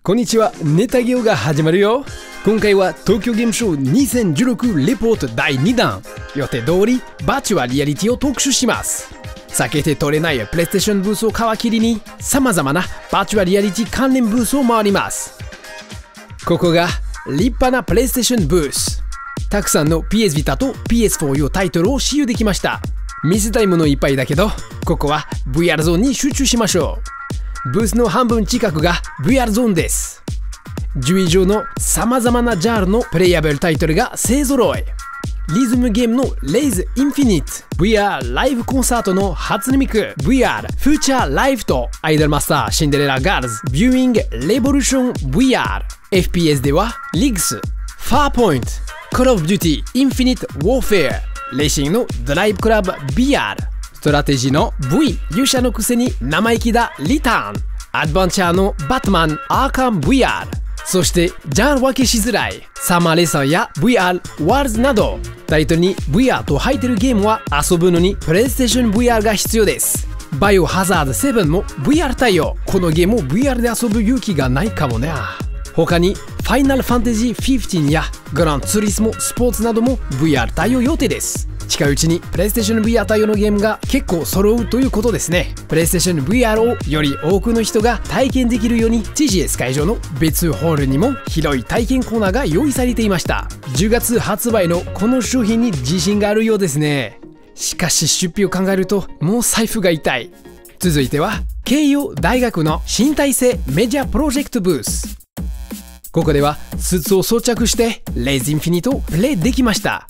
こんにちは、ネタゲオが始まるよ。今回は東京ゲームショウ2016レポート第2弾。予定通りバーチャルリアリティを特集します。避けて取れないプレイステーションブースを皮切りに様々なバーチャルリアリティ関連ブースを回ります。ここが立派なプレイステーションブース。たくさんの PS Vita と PS4 用タイトルを使用できました。見せたいものいっぱいだけど、ここは VR ゾーンに集中しましょう。ブースの半分近くが VR ゾーンです。10以上の様々なジャンルのプレイヤブルタイトルが勢ぞろい。リズムゲームの Laze Infinite、VR ライブコンサートの初音ミク、VR フューチャーライフとアイドルマスターシンデレラガールズ、ビューイングレボリューション VR、FPS では Ligs、Farpoint、Call of Duty Infinite Warfare、レーシングのドライブクラブ VR、ストラテジーの V、勇者のくせに生意気だリターン、アドバンチャーのバットマンアーカム VR、そしてジャンル分けしづらいサマーレーサーや VR ワールズなど、タイトルに VR と入ってるゲームは遊ぶのにプレイステーション VR が必要です。バイオハザード7も VR 対応。このゲームを VR で遊ぶ勇気がないかもね。他にファイナルファンタジー15やグランツーリスモスポーツなども VR 対応予定です。近いうちにプレイステーション VR 対応のゲームが結構揃うということですね。プレイステーション VR をより多くの人が体験できるように TGS 会場の別ホールにも広い体験コーナーが用意されていました。10月発売のこの商品に自信があるようですね。しかし出費を考えるともう財布が痛い。続いては慶応大学の新体制メディアプロジェクトブース。ここではスーツを装着してレイズインフィニットをプレイできました。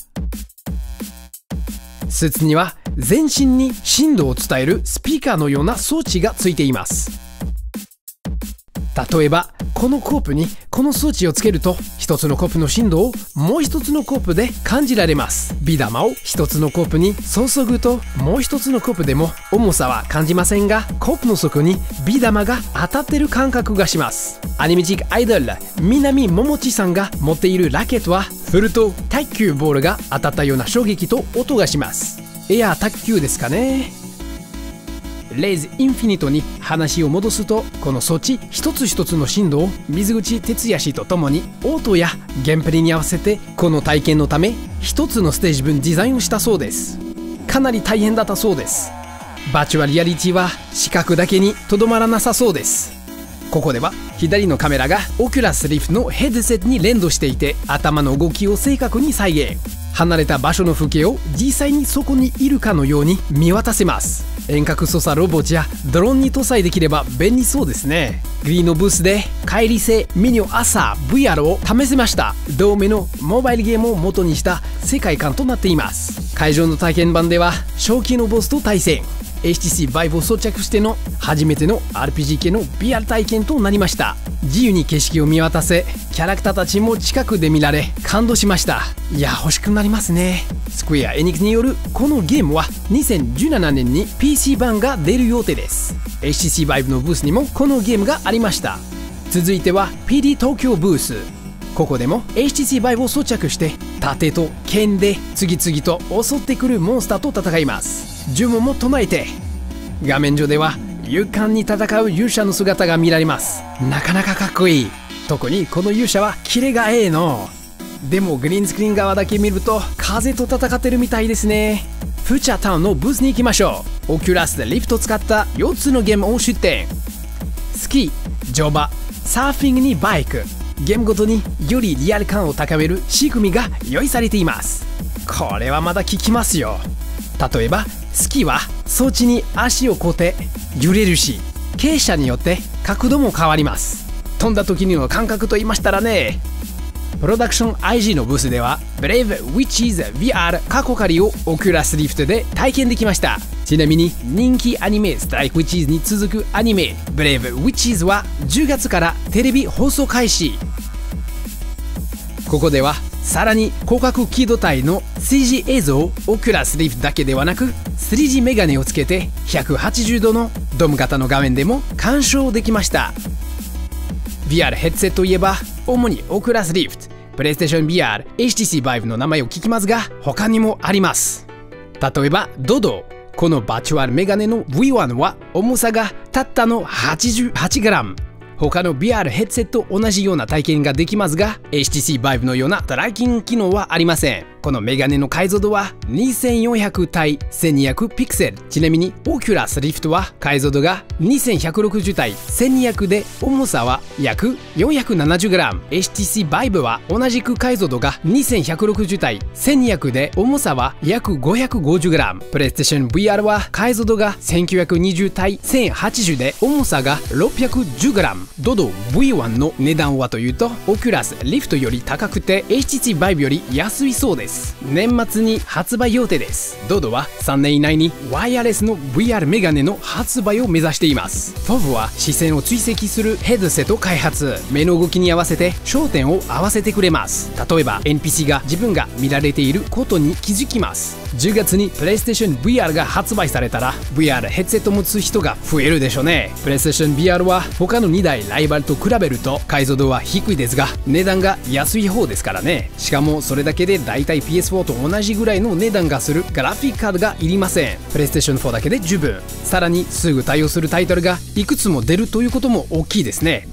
スーツには全身に振動を伝えるスピーカーのような装置がついています。例えばこのコップにこの装置をつけると一つのコップの振動をもう一つのコップで感じられます。ビー玉を一つのコップに注ぐともう一つのコップでも重さは感じませんが、コップの底にビー玉が当たってる感覚がします。アニメチックアイドル南桃地さんが持っているラケットは振ると卓球ボールが当たったような衝撃と音がします。エアー卓球ですかね。レイズインフィニットに話を戻すと、この装置一つ一つの振動を水口哲也氏とともに音やゲームプレイに合わせてこの体験のため一つのステージ分デザインをしたそうです。かなり大変だったそうです。バーチャルリアリティは視覚だけにとどまらなさそうです。ここでは左のカメラがオキュラスリフトのヘッドセットに連動していて、頭の動きを正確に再現。離れた場所の風景を実際にそこにいるかのように見渡せます。遠隔操作ロボットやドローンに搭載できれば便利そうですね。グリーンのブースで乖離性ミニオアサー VR を試せました。同名のモバイルゲームを元にした世界観となっています。会場の体験版では正気のボスと対戦。HTC Vive を装着しての初めての RPG 系の VR 体験となりました。自由に景色を見渡せ、キャラクターたちも近くで見られ感動しました。いや、欲しくなりますね。スクエア・エニックスによるこのゲームは2017年に PC 版が出る予定です。 HTC Vive のブースにもこのゲームがありました。続いては PD 東京ブース。ここでも HTC Vive を装着して盾と剣で次々と襲ってくるモンスターと戦います。呪文も唱えて、画面上では勇敢に戦う勇者の姿が見られます。なかなかかっこいい。特にこの勇者はキレがええの。でもグリーンスクリーン側だけ見ると風と戦ってるみたいですね。フューチャータウンのブースに行きましょう。オキュラスでリフトを使った4つのゲームを出展。スキー、乗馬、サーフィングにバイク。ゲームごとによりリアル感を高める仕組みが用意されています。これはまだ効きますよ。例えばスキーは装置に足を固定、揺れるし傾斜によって角度も変わります。飛んだ時の感覚と言いましたらね。プロダクション IG のブースでは Brave Witches VR 過去仮をオキュラスリフトで体験できました。ちなみに人気アニメ Strike Witches に続くアニメ Brave Witches は10月からテレビ放送開始。ここではさらに広角機動隊の CG 映像をオキュラスリフトだけではなく 3G メガネをつけて180度のドーム型の画面でも鑑賞できました。 VR ヘッドセットといえば主にオキュラスリフト、PlayStation VR、HTC Vive の名前を聞きますが、他にもあります。例えばドド。このバーチャルメガネの V1 は重さがたったの 88g。他の VR ヘッドセットと同じような体験ができますが、HTC Vive のようなトラッキング機能はありません。このメガネの解像度は2400対1200ピクセル。ちなみに Oculus Rift は解像度が2160対1200で重さは約 470g。HTC Vive は同じく解像度が2160対1200で重さは約 550g。PlayStation VR は解像度が1920対1080で重さが 610g。ドド V1 の値段はというと Oculus Rift より高くて HTC Vive より安いそうです。年末に発売予定です。ドドは3年以内にワイヤレスの VR メガネの発売を目指しています。FOV は視線を追跡するヘッドセット開発。目の動きに合わせて焦点を合わせてくれます。例えば NPC が自分が見られていることに気づきます。10月に PlayStation VR が発売されたら VR ヘッドセットを持つ人が増えるでしょうね。PlayStation VR は他の2台ライバルと比べると解像度は低いですが値段が安い方ですからね。しかもそれだけでだいたい PS4 と同じぐらいの値段がするグラフィックカードがいりません。 PlayStation 4だけで十分。さらにすぐ対応するタイトルがいくつも出るということも大きいですね。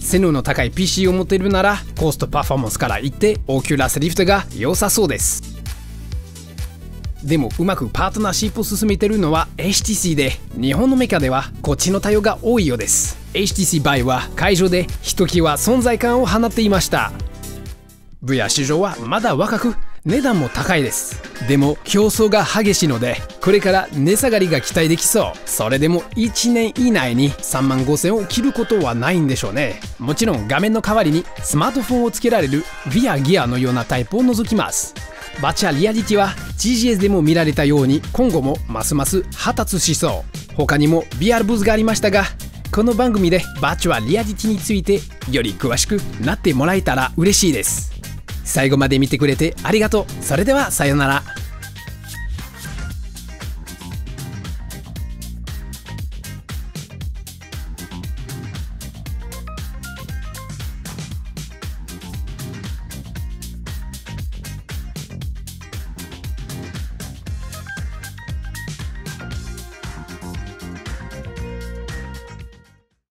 性能の高い PC を持っているならコストパフォーマンスから言って Oculus Rift が良さそうです。でもうまくパートナーシップを進めているのは HTC で、日本のメーカーではこっちの対応が多いようです。 HTC Vive は会場でひときわ存在感を放っていました。 VR 市場はまだ若く値段も高いです。でも競争が激しいのでこれから値下がりが期待できそう。それでも1年以内に35000を切ることはないんでしょうね。もちろん画面の代わりにスマートフォンをつけられる VR ギアのようなタイプを除きます。バーチャルリアリティは TGS でも見られたように今後もますます発達しそう。他にも VR ブースがありましたが、この番組でバーチャルリアリティについてより詳しくなってもらえたら嬉しいです。最後まで見てくれてありがとう。それではさようなら。